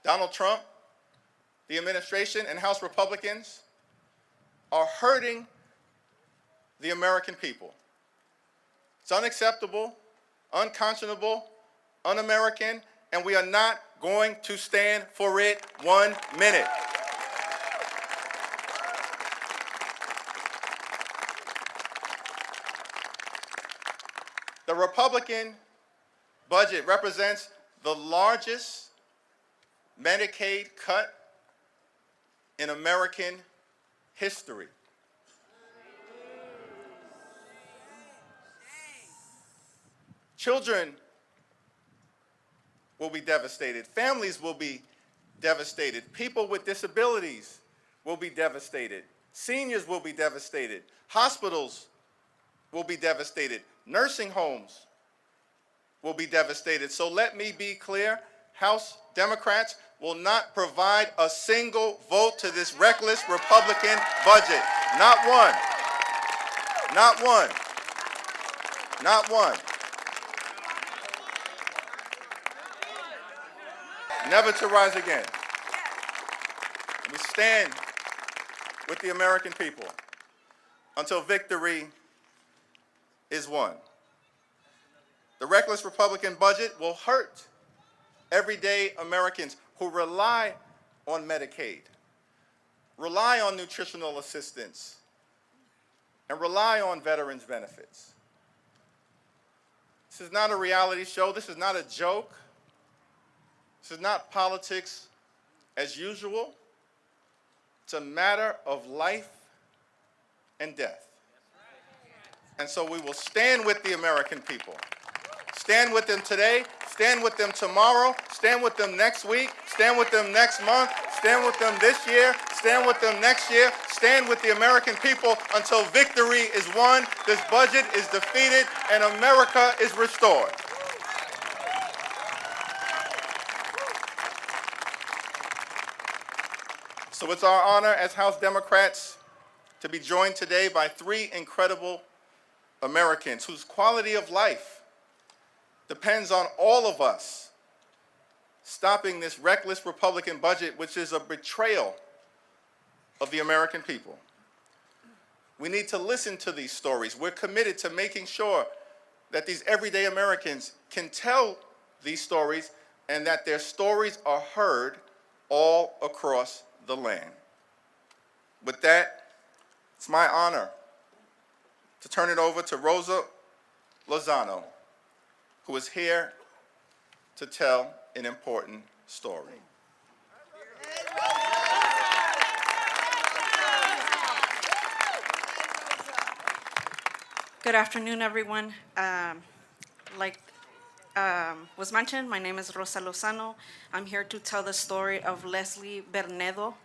Donald Trump, the administration, and House Republicans are hurting the American people. It's unacceptable, unconscionable, un-American, and we are not going to stand for it 1 minute. The Republican budget represents the largest Medicaid cut in American history. Children will be devastated. Families will be devastated. People with disabilities will be devastated. Seniors will be devastated. Hospitals will be devastated. Nursing homes will be devastated. So let me be clear, House Democrats will not provide a single vote to this reckless Republican budget. Not one. Not one. Not one. Never to rise again. We stand with the American people until victory is won. The reckless Republican budget will hurt everyday Americans who rely on Medicaid, rely on nutritional assistance, and rely on veterans benefits. This is not a reality show. This is not a joke. This is not politics as usual. It's a matter of life and death. And so we will stand with the American people. Stand with them today, stand with them tomorrow, stand with them next week, stand with them next month, stand with them this year, stand with them next year, stand with the American people until victory is won, this budget is defeated, and America is restored. So it's our honor as House Democrats to be joined today by three incredible Americans whose quality of life depends on all of us stopping this reckless Republican budget, which is a betrayal of the American people. We need to listen to these stories. We're committed to making sure that these everyday Americans can tell these stories and that their stories are heard all across the land. With that, it's my honor to turn it over to Rosa Lozano, who is here to tell an important story. Good afternoon, everyone. Like was mentioned, my name is Rosa Lozano. I'm here to tell the story of Leslie Bernedo.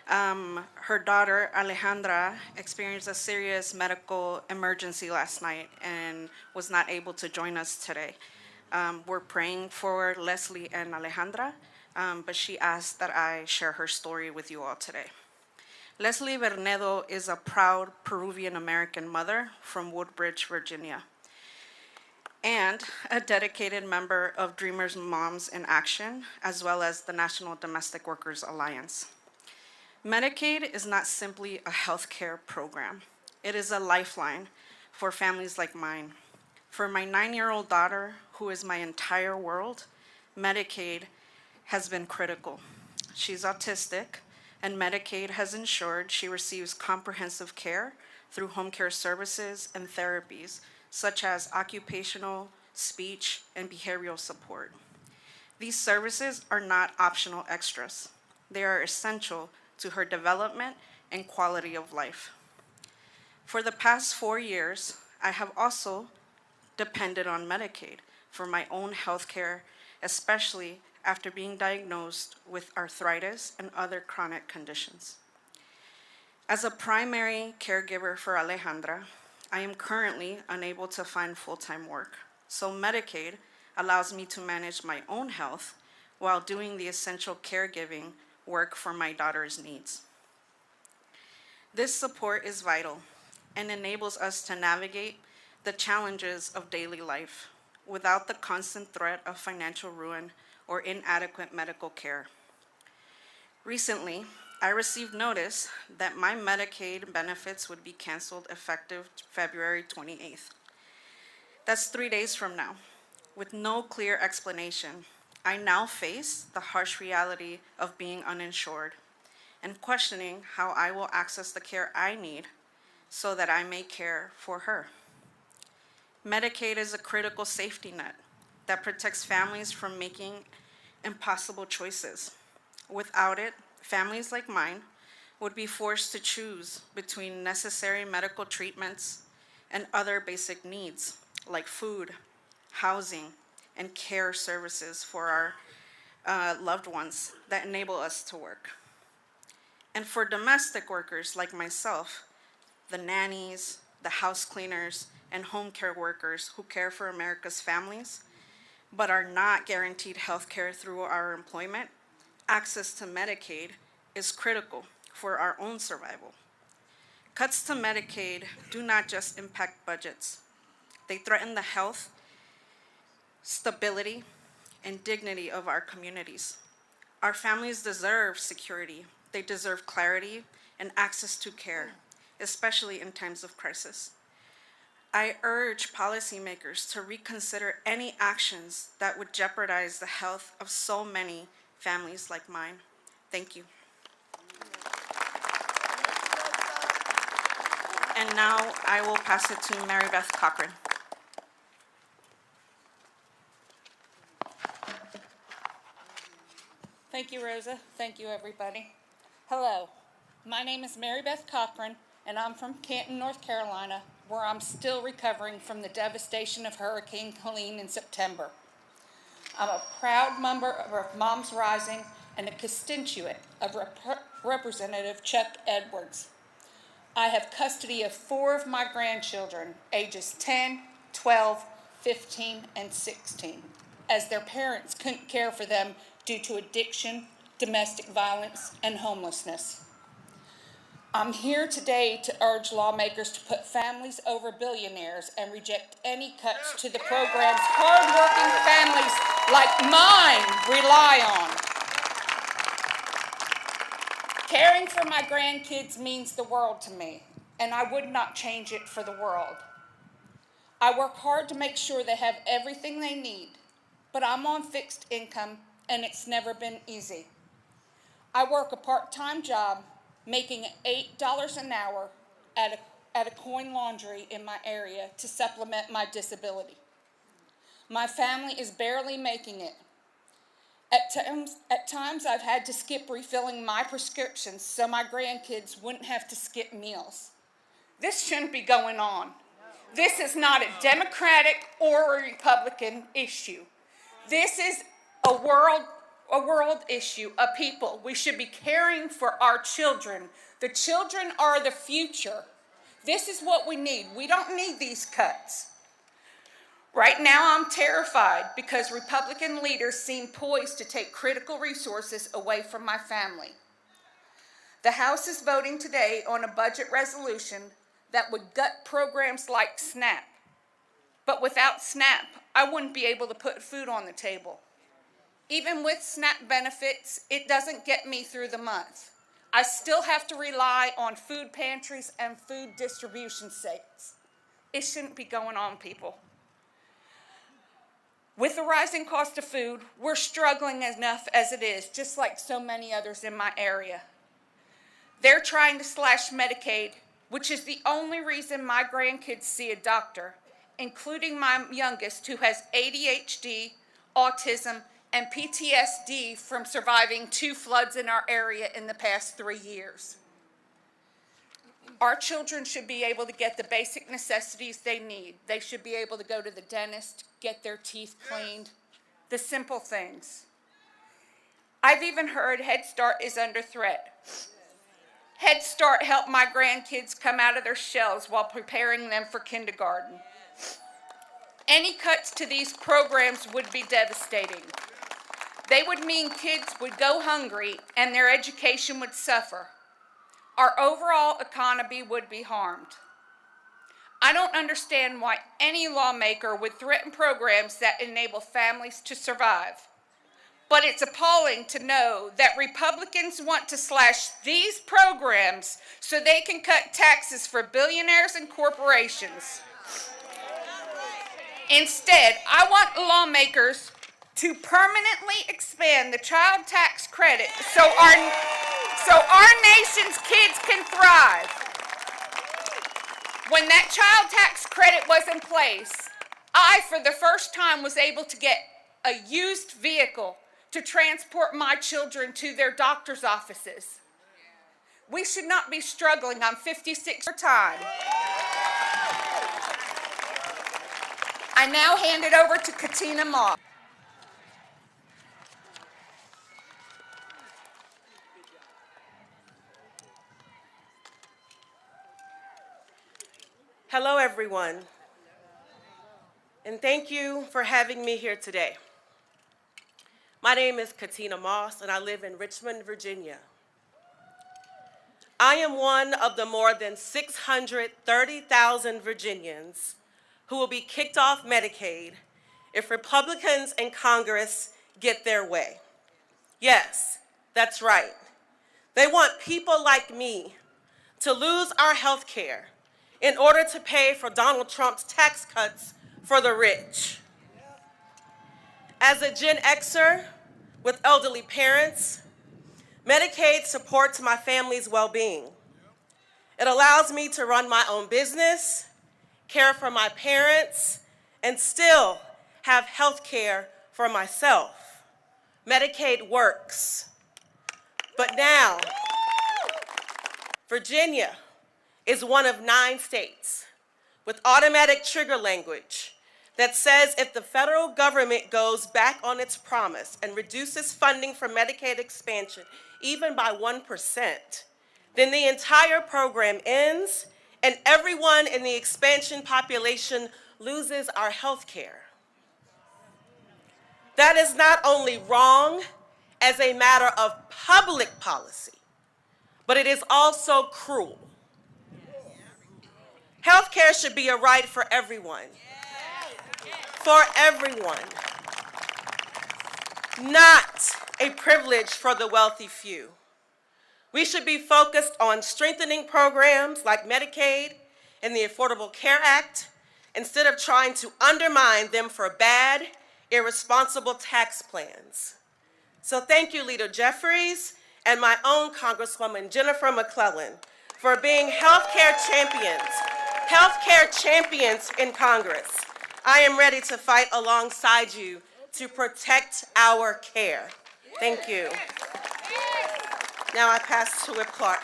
Her daughter, Alejandra, experienced a serious medical emergency last night and was not able to join us today. We're praying for Leslie and Alejandra, but she asked that I share her story with you all today. Leslie Bernedo is a proud Peruvian-American mother from Woodbridge, Virginia, and a dedicated member of Dreamers Moms in Action, as well as the National Domestic Workers Alliance. Medicaid is not simply a healthcare program. It is a lifeline for families like mine. For my 9-year-old daughter, who is my entire world, Medicaid has been critical. She's autistic, and Medicaid has ensured she receives comprehensive care through home care services and therapies, such as occupational, speech, and behavioral support. These services are not optional extras. They are essential to her development and quality of life. For the past 4 years, I have also depended on Medicaid for my own health care, especially after being diagnosed with arthritis and other chronic conditions. As a primary caregiver for Alejandra, I am currently unable to find full-time work, so Medicaid allows me to manage my own health while doing the essential caregiving work for my daughter's needs. This support is vital and enables us to navigate the challenges of daily life without the constant threat of financial ruin or inadequate medical care. Recently, I received notice that my Medicaid benefits would be canceled effective February 28th. That's 3 days from now. With no clear explanation, I now face the harsh reality of being uninsured and questioning how I will access the care I need so that I may care for her. Medicaid is a critical safety net that protects families from making impossible choices. Without it, families like mine would be forced to choose between necessary medical treatments and other basic needs like food, housing, and care services for our loved ones that enable us to work. And for domestic workers like myself, the nannies, the house cleaners, and home care workers who care for America's families, but are not guaranteed health care through our employment, access to Medicaid is critical for our own survival. Cuts to Medicaid do not just impact budgets. They threaten the health, stability, and dignity of our communities. Our families deserve security. They deserve clarity and access to care, especially in times of crisis. I urge policymakers to reconsider any actions that would jeopardize the health of so many families like mine. Thank you. And now I will pass it to Mary Beth Cochran. Thank you, Rosa. Thank you, everybody. Hello, my name is Mary Beth Cochran, and I'm from Canton, North Carolina, where I'm still recovering from the devastation of Hurricane Helene in September. I'm a proud member of Moms Rising and a constituent of Representative Chuck Edwards. I have custody of 4 of my grandchildren, ages 10, 12, 15, and 16, as their parents couldn't care for them due to addiction, domestic violence, and homelessness. I'm here today to urge lawmakers to put families over billionaires and reject any cuts to the programs hardworking families like mine rely on. Caring for my grandkids means the world to me, and I would not change it for the world. I work hard to make sure they have everything they need, but I'm on fixed income, and it's never been easy. I work a part-time job making $8 an hour at a coin laundry in my area to supplement my disability. My family is barely making it. At times I've had to skip refilling my prescriptions so my grandkids wouldn't have to skip meals. This shouldn't be going on. This is not a Democratic or a Republican issue. This is a world issue, a people. We should be caring for our children. The children are the future. This is what we need. We don't need these cuts. Right now, I'm terrified because Republican leaders seem poised to take critical resources away from my family. The House is voting today on a budget resolution that would gut programs like SNAP. But without SNAP, I wouldn't be able to put food on the table. Even with SNAP benefits, it doesn't get me through the month. I still have to rely on food pantries and food distribution sites. It shouldn't be going on, people. With the rising cost of food, we're struggling enough as it is, just like so many others in my area. They're trying to slash Medicaid, which is the only reason my grandkids see a doctor, including my youngest, who has ADHD, autism, and PTSD from surviving 2 floods in our area in the past 3 years. Our children should be able to get the basic necessities they need. They should be able to go to the dentist, get their teeth cleaned, the simple things. I've even heard Head Start is under threat. Head Start helped my grandkids come out of their shells while preparing them for kindergarten. Any cuts to these programs would be devastating. They would mean kids would go hungry and their education would suffer. Our overall economy would be harmed. I don't understand why any lawmaker would threaten programs that enable families to survive. But it's appalling to know that Republicans want to slash these programs so they can cut taxes for billionaires and corporations. Instead, I want lawmakers to permanently expand the child tax credit so our nation's kids can thrive. When that child tax credit was in place, I, for the first time, was able to get a used vehicle to transport my children to their doctor's offices. We should not be struggling on 56 time. I now hand it over to Katina Moss. Hello, everyone, and thank you for having me here today. My name is Katina Moss, and I live in Richmond, Virginia. I am one of the more than 630,000 Virginians who will be kicked off Medicaid if Republicans in Congress get their way. Yes, that's right. They want people like me to lose our health care in order to pay for Donald Trump's tax cuts for the rich. As a Gen Xer with elderly parents, Medicaid supports my family's well-being. It allows me to run my own business, care for my parents, and still have health care for myself. Medicaid works. But now, Virginia is one of 9 states with automatic trigger language that says if the federal government goes back on its promise and reduces funding for Medicaid expansion even by 1%, then the entire program ends and everyone in the expansion population loses our health care. That is not only wrong as a matter of public policy, but it is also cruel. Health care should be a right for everyone. For everyone. Not a privilege for the wealthy few. We should be focused on strengthening programs like Medicaid and the Affordable Care Act instead of trying to undermine them for bad, irresponsible tax plans. So thank you, Leader Jeffries, and my own Congresswoman Jennifer McClellan for being healthcare champions in Congress. I am ready to fight alongside you to protect our care. Thank you. Now I pass to Whip Clark.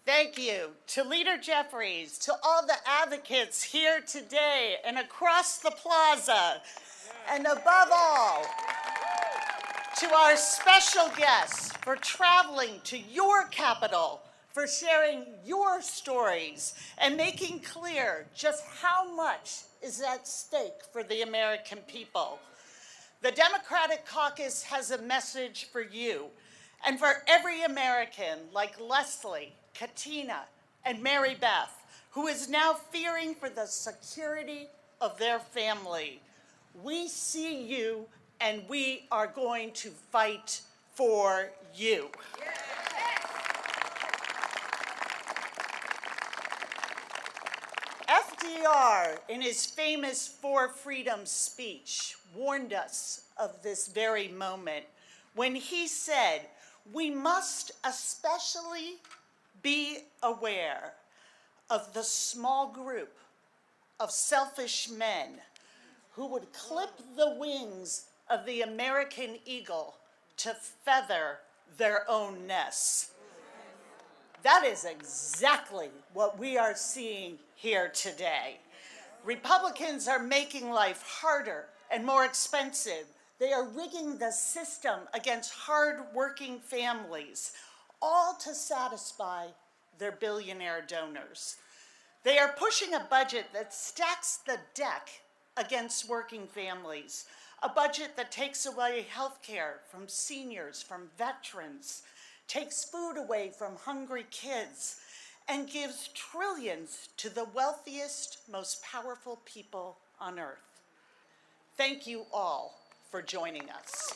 Thank you to Leader Jeffries, to all the advocates here today and across the plaza, and above all, to our special guests for traveling to your capital, for sharing your stories and making clear just how much is at stake for the American people. The Democratic Caucus has a message for you and for every American like Leslie, Katina, and Mary Beth, who is now fearing for the security of their family. We see you, and we are going to fight for you. FDR, in his famous Four Freedoms speech, warned us of this very moment when he said, "We must especially be aware of the small group of selfish men who would clip the wings of the American eagle to feather their own nests." That is exactly what we are seeing here today. Republicans are making life harder and more expensive. They are rigging the system against hard-working families, all to satisfy their billionaire donors. They are pushing a budget that stacks the deck against working families, a budget that takes away health care from seniors, from veterans, takes food away from hungry kids, and gives trillions to the wealthiest, most powerful people on earth. Thank you all for joining us.